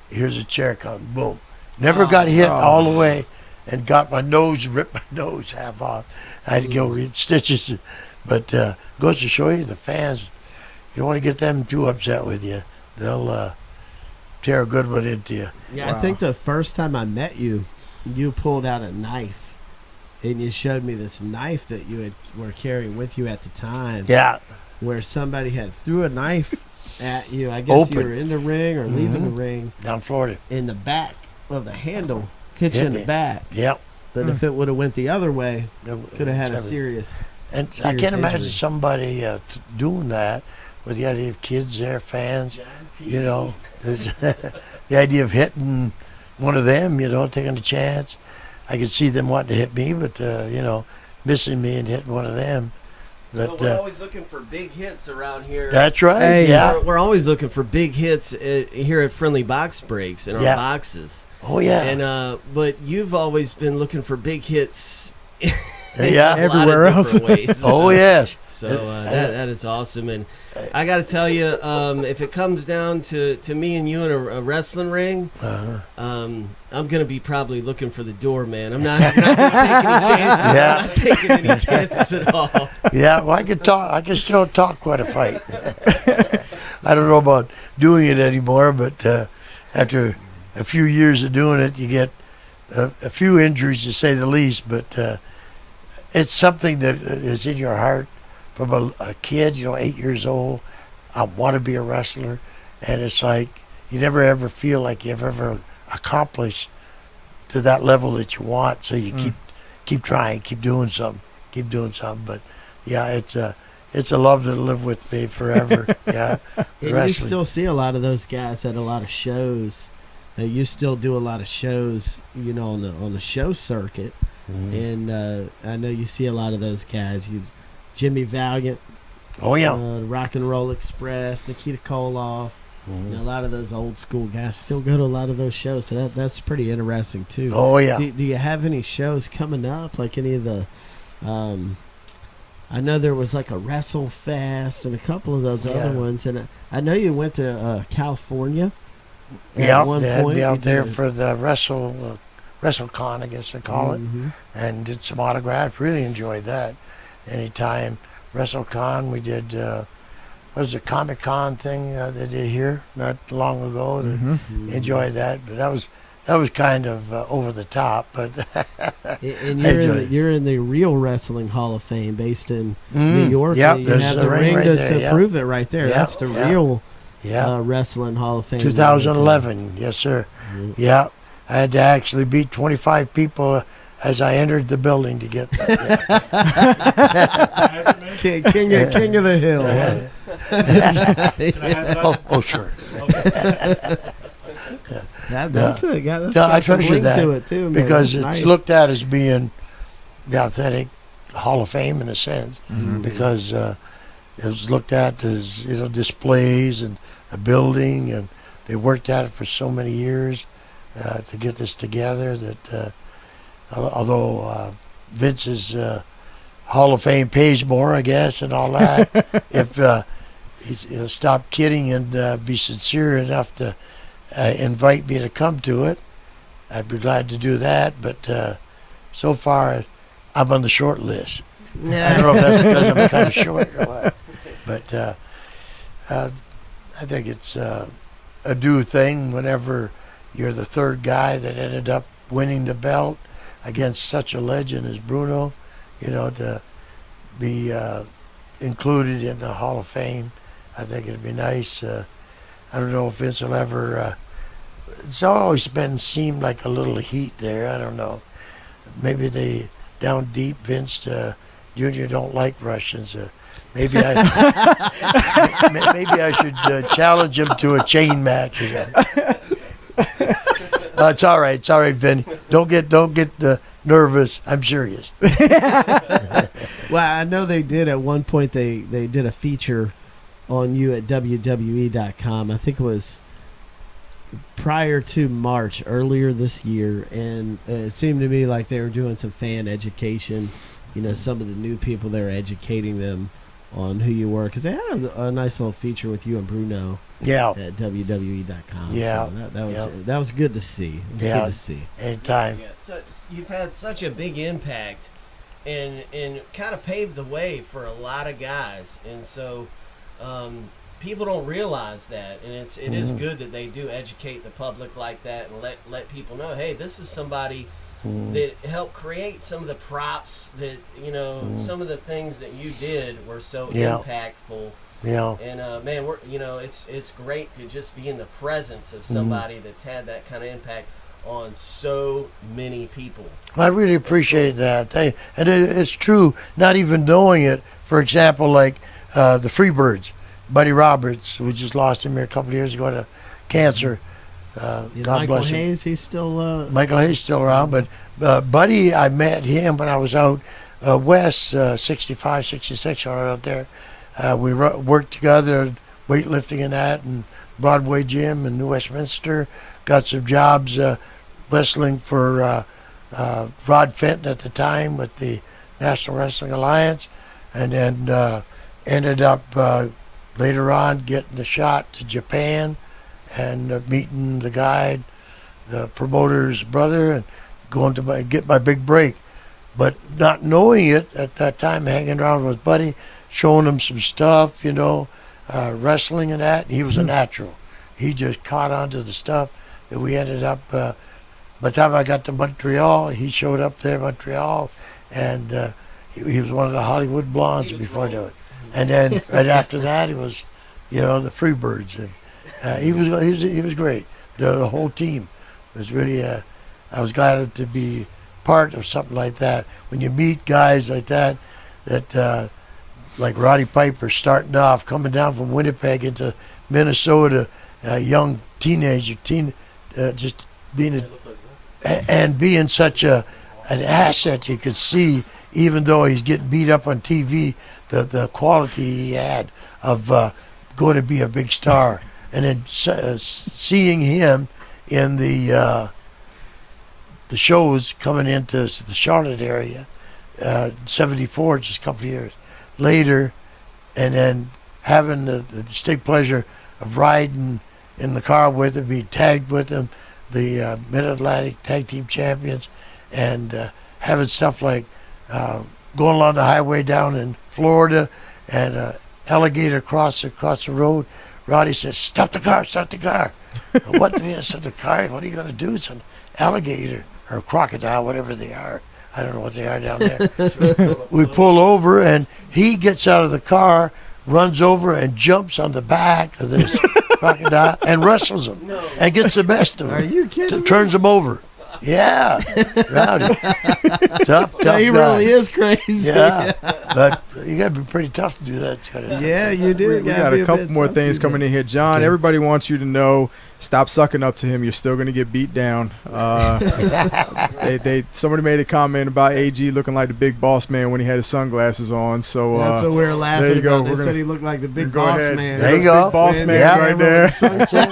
here's a chair coming, boom. Never got hit all the way, and got ripped my nose half off. I had to go get stitches. But goes to show you, the fans, you don't want to get them too upset with you. They'll tear a good one into you. Yeah, wow. I think the first time I met you, you pulled out a knife, and you showed me this knife that you were carrying with you at the time. Yeah. Where somebody had threw a knife at you. I guess Open. you were in the ring or leaving the ring. Down Florida. In the back of the handle, hit you in the back. Yep. But if it would have went the other way, could have had a serious. And I can't imagine somebody doing that with the idea of kids there, fans, you know. The idea of hitting one of them, you know, taking a chance. I could see them wanting to hit me, but, you know, missing me and hitting one of them. But, we're always looking for big hits around here. That's right, hey, yeah. We're always looking for big hits here at Friendly Box Breaks in our boxes. Oh, yeah. And but you've always been looking for big hits everywhere else. Ways. Oh, yes. So that is awesome. And I got to tell you, if it comes down to me and you in a wrestling ring, I'm going to be probably looking for the door, man. I'm not going to take any chances. Yeah. I'm not taking any chances at all. Yeah, well, I can still talk quite a fight. I don't know about doing it anymore, but after a few years of doing it, you get a few injuries, to say the least. But it's something that is in your heart from a kid, you know, 8 years old. I want to be a wrestler. And it's like you never ever feel like you've ever accomplished to that level that you want. So you keep trying, keep doing something. But yeah, it's a love that'll live with me forever. Yeah. And wrestling. you still see a lot of those guys at a lot of shows. You still do a lot of shows, you know, on the show circuit. Mm-hmm. And I know you see a lot of those guys. Jimmy Valiant. Oh, yeah. The Rock and Roll Express, Nikita Koloff. Mm-hmm. You know, a lot of those old school guys still go to a lot of those shows. So that's pretty interesting, too. Oh, yeah. Do you have any shows coming up? Like any of the... I know there was like a Wrestle Fest and a couple of those other ones. And I know you went to California. Yeah, they had me out there for the WrestleCon, I guess they call it, and did some autographs. Really enjoyed that. Anytime WrestleCon, we did, was a Comic-Con thing they did here not long ago. Enjoyed that, but that was kind of over the top. But and you're in the Real Wrestling Hall of Fame, based in New York. Yep, you have the ring right to prove it right there. Yep, That's the real Wrestling Hall of Fame. 2011, yes, sir. Yeah, I had to actually beat 25 people as I entered the building to get that. King of the Hill. Oh, sure. That's I treasure that to it too, man. because it's nice. Looked at as being the authentic Hall of Fame in a sense, because it was looked at as, you know, displays and a building, and they worked at it for so many years to get this together. That although Vince's Hall of Fame pays more, I guess, and all that, if he'll stop kidding and be sincere enough to invite me to come to it, I'd be glad to do that. But so far, I'm on the short list. I don't know if that's because I'm kind of short or what, but I think it's a due thing whenever you're the third guy that ended up winning the belt against such a legend as Bruno, you know, to be included in the Hall of Fame. I think it'd be nice. I don't know if Vince will ever it's always been seemed like a little heat there. I don't know. Maybe they down deep, Vince Jr. don't like Russians. Maybe I maybe I should challenge him to a chain match or something. It's all right. It's all right, Vinny. Don't get nervous. I'm serious. Well, I know they did at one point. They did a feature on you at WWE.com. I think it was prior to March, earlier this year, and it seemed to me like they were doing some fan education. You know, some of the new people, they were educating them on who you were, because they had a nice little feature with you and Bruno. Yeah. At WWE.com. Yeah. So that was good to see. Yeah. Good to see. Anytime. Yeah, you've had such a big impact, and kind of paved the way for a lot of guys, and so people don't realize that, and it is good that they do educate the public like that and let people know, hey, this is somebody that helped create some of the props that some of the things that you did were so impactful. Yeah. And man, it's great to just be in the presence of somebody that's had that kind of impact on so many people. I really appreciate that. And it's true, not even knowing it. For example, like the Freebirds, Buddy Roberts, we just lost him here a couple of years ago to cancer. God Michael bless him. Hayes, he's still... Michael Hayes still around, but Buddy, I met him when I was out west, 65, 66, when I was out there. We worked together, weightlifting and that, and Broadway Gym in New Westminster. Got some jobs wrestling for Rod Fenton at the time with the National Wrestling Alliance, and then ended up later on getting the shot to Japan and meeting the guy, the promoter's brother, and going to get my big break. But not knowing it at that time, hanging around with Buddy, showing him some stuff, wrestling and that. He was a natural. He just caught on to the stuff that we ended up. By the time I got to Montreal, he showed up there in Montreal, and he was one of the Hollywood blondes before I knew it. And then right after that, he was, the Freebirds, and he was great. The whole team was really. I was glad to be part of something like that. When you meet guys like that, like Roddy Piper starting off, coming down from Winnipeg into Minnesota, a young teenager, just being and being such an asset. You could see, even though he's getting beat up on TV, the quality he had of going to be a big star. And then seeing him in the shows coming into the Charlotte area, 74, just a couple of years later, and then having the distinct pleasure of riding in the car with him, being tagged with him, the Mid-Atlantic Tag Team Champions, and having stuff like going along the highway down in Florida, and alligator across the road. Roddy says, "Stop the car! Stop the car!" What do you mean, stop the car? What are you going to do? It's an alligator or a crocodile, whatever they are. I don't know what they are down there. We pull over, and he gets out of the car, runs over, and jumps on the back of this crocodile and wrestles him, and gets the best of him. Are you kidding? Turns him over. Yeah, Rowdy. Tough Yeah, he guy. really is crazy. Yeah, but you got to be pretty tough to do that kind of thing. Yeah, you do. We got a couple more things coming in here. John, Okay. everybody wants you to know, stop sucking up to him. You're still going to get beat down. Somebody made a comment about AG looking like the big boss man when he had his sunglasses on. So That's what we were laughing there you go. about. They We're said he looked like the big go boss ahead. man. There you go. Big boss man Yeah. right there. That's it.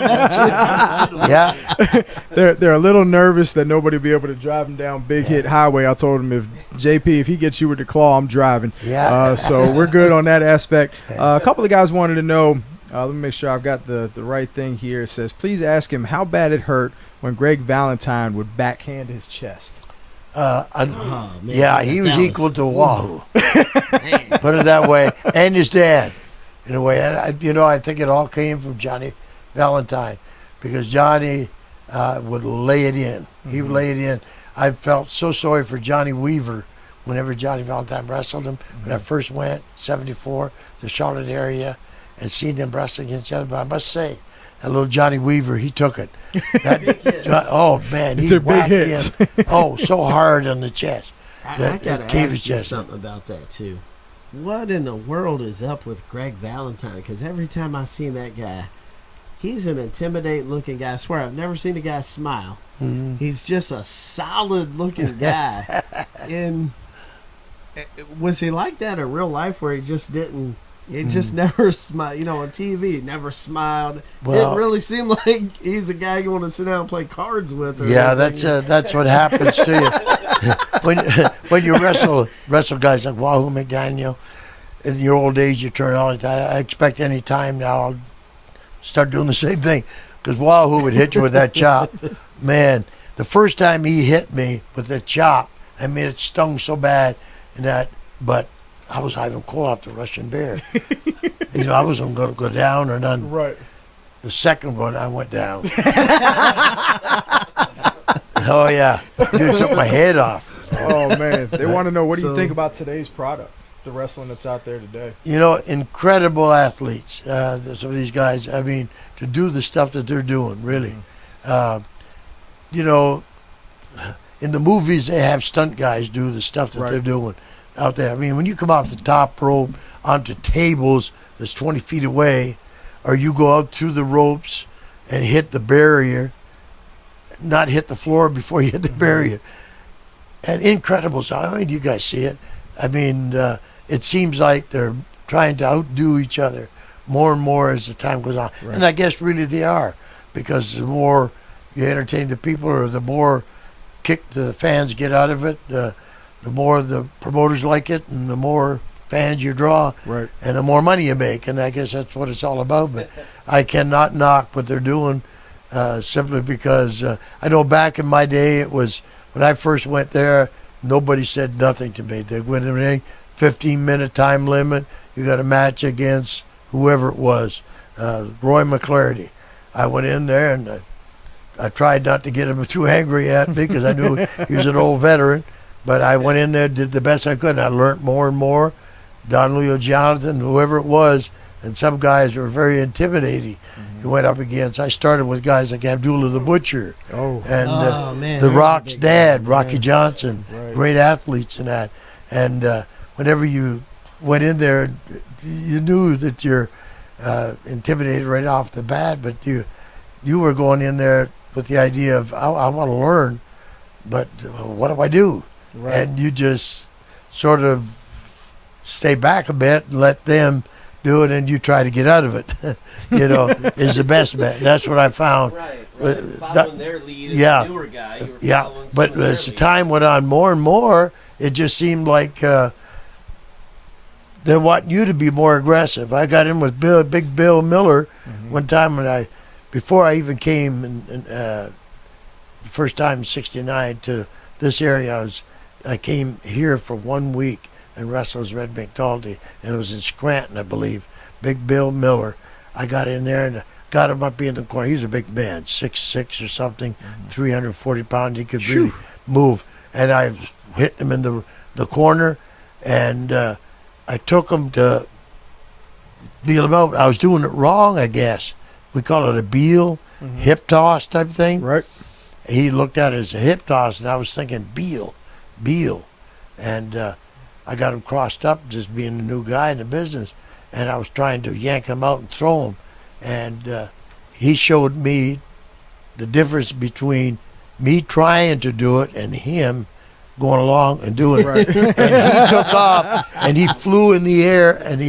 Yeah. They're a little nervous that nobody will be able to drive them down Big Hit Highway. I told him, if JP, if he gets you with the claw, I'm driving. Yeah. So we're good on that aspect. A couple of guys wanted to know, let me make sure I've got the right thing here. It says, please ask him how bad it hurt when Greg Valentine would backhand his chest. Man, Yeah, he was that equal to Wahoo. Put it that way. And his dad, in a way. And I think it all came from Johnny Valentine, because Johnny would lay it in. He would lay it in. I felt so sorry for Johnny Weaver whenever Johnny Valentine wrestled him. When I first went, 74, the Charlotte area, and seen them wrestling against each other. But I must say, that little Johnny Weaver, he took it. That, Big hits. oh man, It's he their big whacked hits. him. Oh, so hard on the chest. I That gotta cave ask you chest. something about that too. What in the world is up with Greg Valentine? Because every time I seen that guy, he's an intimidating looking guy. I swear I've never seen a guy smile. Mhm. He's just a solid looking guy. And was he like that in real life, where he just didn't? He just never smiled. You know, on TV, he never smiled. Well- Didn't really seem like he's a guy you want to sit down and play cards with. Or Yeah, anything. that's what happens to you when you wrestle guys like Wahoo McDaniel. In your old age, you turn on it. I expect any time now I'll start doing the same thing, because Wahoo would hit you with that chop. Man, the first time he hit me with the chop, I mean, it stung so bad, but I was having Koloff, the Russian bear. You know, I wasn't going to go down or none. Right. The second one, I went down. Oh yeah, dude, took my head off. Oh man, they want to know, what do you So- think about today's product, the wrestling that's out there today? You know, incredible athletes. Some of these guys. I mean, to do the stuff that they're doing, really. You know, in the movies they have stunt guys do the stuff that Right. they're doing out there. I mean, when you come off the top rope onto tables that's 20 feet away, or you go out through the ropes and hit the barrier, not hit the floor before you hit the barrier. And incredible stuff. I mean, do you guys see it? I mean, it seems like they're trying to outdo each other more and more as the time goes on. Right. And I guess really they are, because the more you entertain the people, or the more kick the fans get out of it, the more the promoters like it, and the more fans you draw, Right. and the more money you make. And I guess that's what it's all about. But I cannot knock what they're doing, simply because I know back in my day, it was when I first went there, nobody said nothing to me. They went in a 15-minute time limit. You got a match against whoever it was, Roy McClarty. I went in there, and I tried not to get him too angry at me, because I knew he was an old veteran. But I went in there, did the best I could, and I learned more and more. Don Leo Jonathan, whoever it was, and some guys were very intimidating. You went up against. I started with guys like Abdullah the Butcher, Oh. and Oh, man, the they're Rock's big dad, guys, Rocky yeah. Johnson, Right. great athletes in that. And whenever you went in there, you knew that you're intimidated right off the bat, but you were going in there with the idea of, I want to learn, but what do I do? Right. And you just sort of stay back a bit and let them do it, and you try to get out of it. You know, is the best bet. That's what I found. Right, Uh, following that- their lead as yeah. a newer guy. You were Yeah, following but some of their as the lead. time went on more and more, it just seemed like they want you to be more aggressive. I got in with Big Bill Miller one time before I even came the first time in '69 to this area. I came here for 1 week and wrestled as Red McDulty, and it was in Scranton, I believe. Big Bill Miller. I got in there and got him up in the corner. He's a big man, 6'6" or something, 340 pounds. He could really move. And I hit him in the corner, and I took him to Beal him out. I was doing it wrong, I guess. We call it a Beal, hip toss type thing. Right. He looked at it as a hip toss, and I was thinking Beal. And I got him crossed up, just being a new guy in the business, and I was trying to yank him out and throw him. And he showed me the difference between me trying to do it and him going along and doing it. Right. And he took off, and he flew in the air, and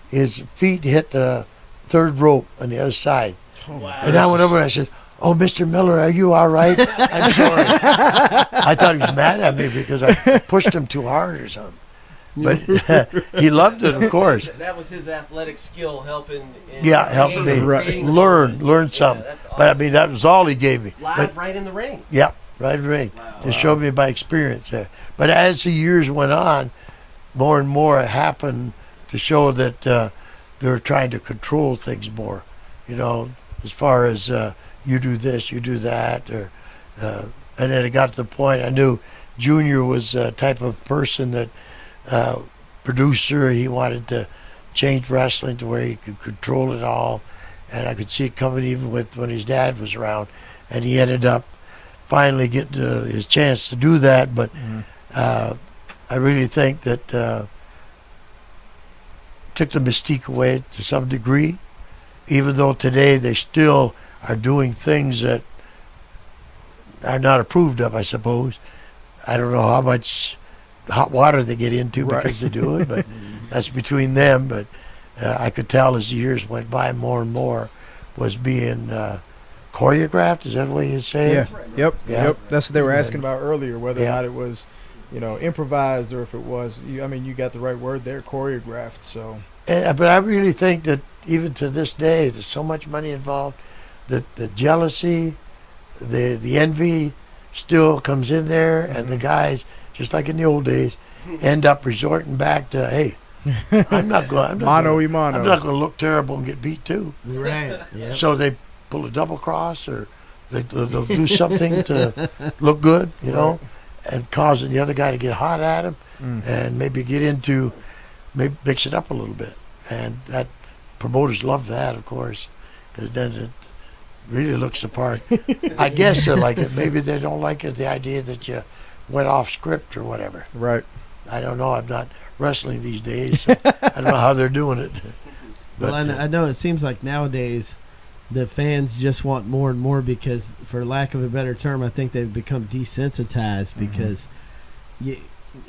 his feet hit the third rope on the other side. Wow. And I went over and I said, "Oh, Mr. Miller, are you all right? I'm sorry." I thought he was mad at me because I pushed him too hard or something. But he loved it, of course. That was his athletic skill helping. Yeah, helping me learn something. That's But I awesome. mean, that was all he gave me. Live But right in the ring. yeah, right away. Wow. It showed me by experience there. But as the years went on, more and more it happened to show that they were trying to control things more. You know, as far as you do this, you do that, or and then it got to the point I knew Junior was a type of person that producer. He wanted to change wrestling to where he could control it all, and I could see it coming even with when his dad was around, and he ended up finally getting his chance to do that. But I really think that took the mystique away to some degree, even though today they still are doing things that are not approved of, I suppose. I don't know how much hot water they get into because they do it, but that's between them. But I could tell as the years went by, more and more was being choreographed. Is that what you say? Yeah. Yep. That's what they were asking about earlier, whether or not it was, improvised or if it was. You got the right word there, choreographed. So. But I really think that even to this day, there's so much money involved that the jealousy, the envy still comes in there, and the guys, just like in the old days, end up resorting back to, hey, I'm not going to look terrible and get beat too. Right. Yep. So they pull a double cross, or they'll do something to look good, and causing the other guy to get hot at him, and maybe mix it up a little bit. And that promoters love that, of course, because then it really looks the part. I guess they like it. Maybe they don't like it, the idea that you went off script or whatever. Right. I don't know. I'm not wrestling these days. So I don't know how they're doing it. But, well, I know it seems like nowadays the fans just want more and more because, for lack of a better term, I think they've become desensitized because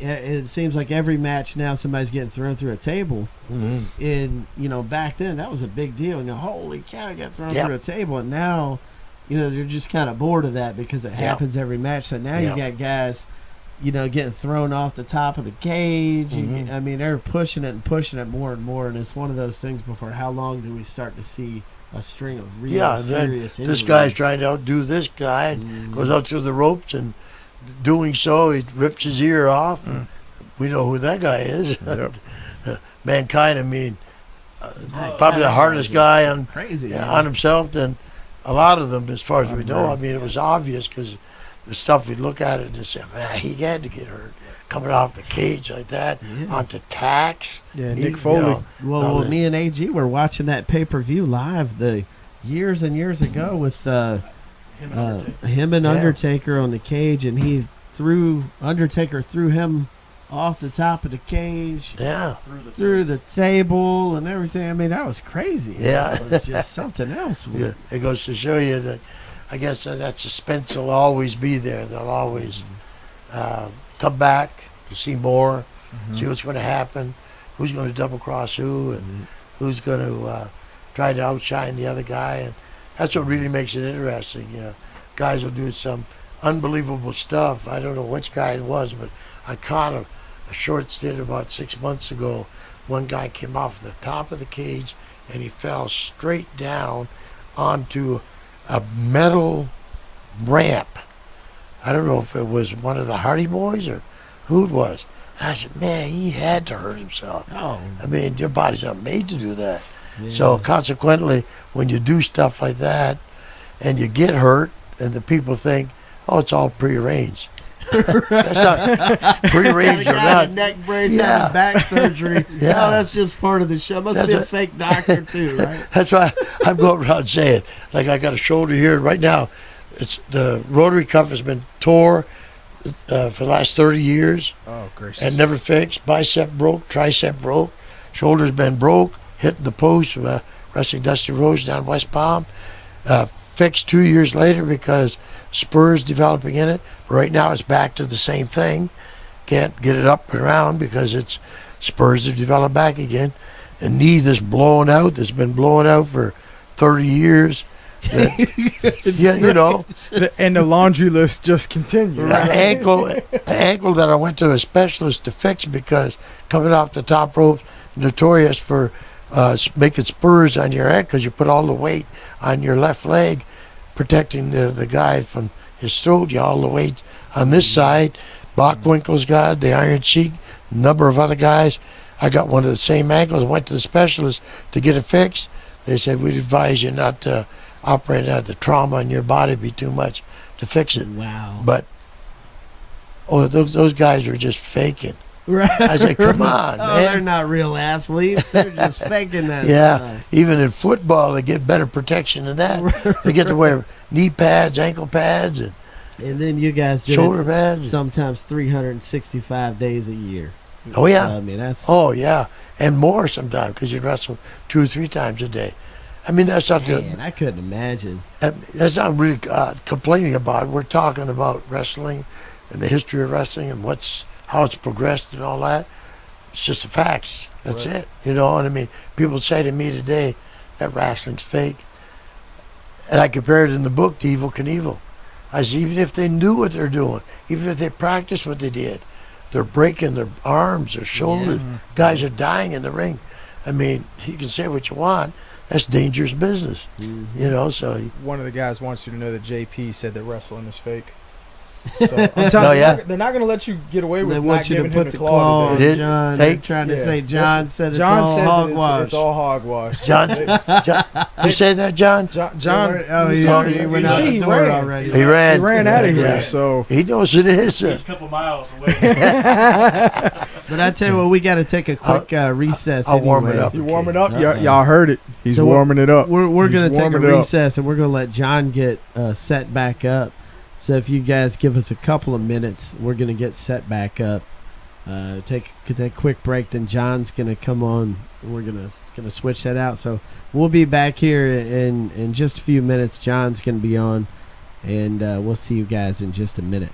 it seems like every match now somebody's getting thrown through a table. And, back then that was a big deal. Holy cow, I got thrown through a table. And now, they're just kind of bored of that because it happens every match. So now you got guys, getting thrown off the top of the cage. They're pushing it more and more. And it's one of those things before how long do we start to see a string of real serious injuries? This guy's trying to outdo this guy and goes out through the ropes, and doing so, he rips his ear off. We know who that guy is. Yep. Mankind, probably the hardest guy on himself than a lot of them, as far as we know. It was obvious because the stuff we'd look at it and say, man, he had to get hurt. Coming off the cage like that, onto tacks. Yeah, Nick Foley. Well, me and AG were watching that pay-per-view live years and years ago with him and Undertaker on the cage, and Undertaker threw him off the top of the cage, through the table and everything. That was crazy. Yeah, it was just something else. Yeah. It goes to show you that, I guess that suspense will always be there. They'll always come back to see more, see what's going to happen, who's going to double cross who, and who's going to try to outshine the other guy. And that's what really makes it interesting. Guys will do some unbelievable stuff. I don't know which guy it was, but I caught a short stint about 6 months ago. One guy came off the top of the cage, and he fell straight down onto a metal ramp. I don't know if it was one of the Hardy Boys or who it was. And I said, man, he had to hurt himself. Oh. Your body's not made to do that. Yeah. So consequently, when you do stuff like that and you get hurt and the people think, oh, it's all prearranged. That's not prearranged or not. Neck brace, back surgery. No, that's just part of the show. Must be a fake doctor too, right? That's why I'm going around saying, like, I got a shoulder here right now. It's the rotary cuff has been tore for the last 30 years. Oh, gracious. And never fixed. Bicep broke, tricep broke, shoulder's been broke, hitting the post, wrestling Dusty Rhodes down West Palm. Fixed 2 years later because spurs developing in it. But right now it's back to the same thing. Can't get it up and around because it's spurs have developed back again. A knee that's blown out, that's been blowing out for 30 years. And the laundry list just continues. An ankle that I went to a specialist to fix because coming off the top rope, notorious for making spurs on your head because you put all the weight on your left leg, protecting the guy from his throat. You all the weight on this side. Bockwinkel's got the Iron Sheik, a number of other guys. I got one of the same ankles. I went to the specialist to get it fixed. They said, we'd advise you not to operate out the trauma in your body be too much to fix it. Wow. But those guys were just faking. Right. I said, come on, Oh, they're man. not real athletes. They're just faking that Yeah, stuff. even in football, they get better protection than that. They get to wear knee pads, ankle pads, and And then you guys did shoulder it pads. sometimes 365 days a year. Oh, yeah. I mean, that's Oh, yeah. And more sometimes because you wrestle 2 or 3 times a day. I mean, that's not man, I couldn't imagine. that's not really complaining about it. We're talking about wrestling and the history of wrestling and how it's progressed and all that. It's just the facts. That's it. You know what I mean? People say to me today that wrestling's fake. And I compared it in the book to Evel Knievel. I said, even if they knew what they're doing, even if they practiced what they did, they're breaking their arms, their shoulders. Guys are dying in the ring. I mean, you can say what you want. That's dangerous business. You know, so. One of the guys wants you to know that JP said that wrestling is fake. So I'm telling No, you, yeah. they're not going to let you get away with They not want you to giving put him the the claw claw on It is John. They're fake? trying to Yeah. say John said it's John all said hogwash. it's all hogwash. John, you say that, John? John, Oh, you he, saw- he you went see, out the he door ran. already. He ran. He ran out of here, Yeah. so He knows it is. He's a couple miles away. But I tell you what, we got to take a quick recess. I'll warm it anyway. up. you warming up. Uh-oh. Y'all heard it. He's So warming it up. We're He's going to take a warming it up. recess, and we're going to let John get set back up. So if you guys give us a couple of minutes, we're going to get set back up. Take that quick break, then John's going to come on. We're going to switch that out. So we'll be back here in just a few minutes. John's going to be on, and we'll see you guys in just a minute.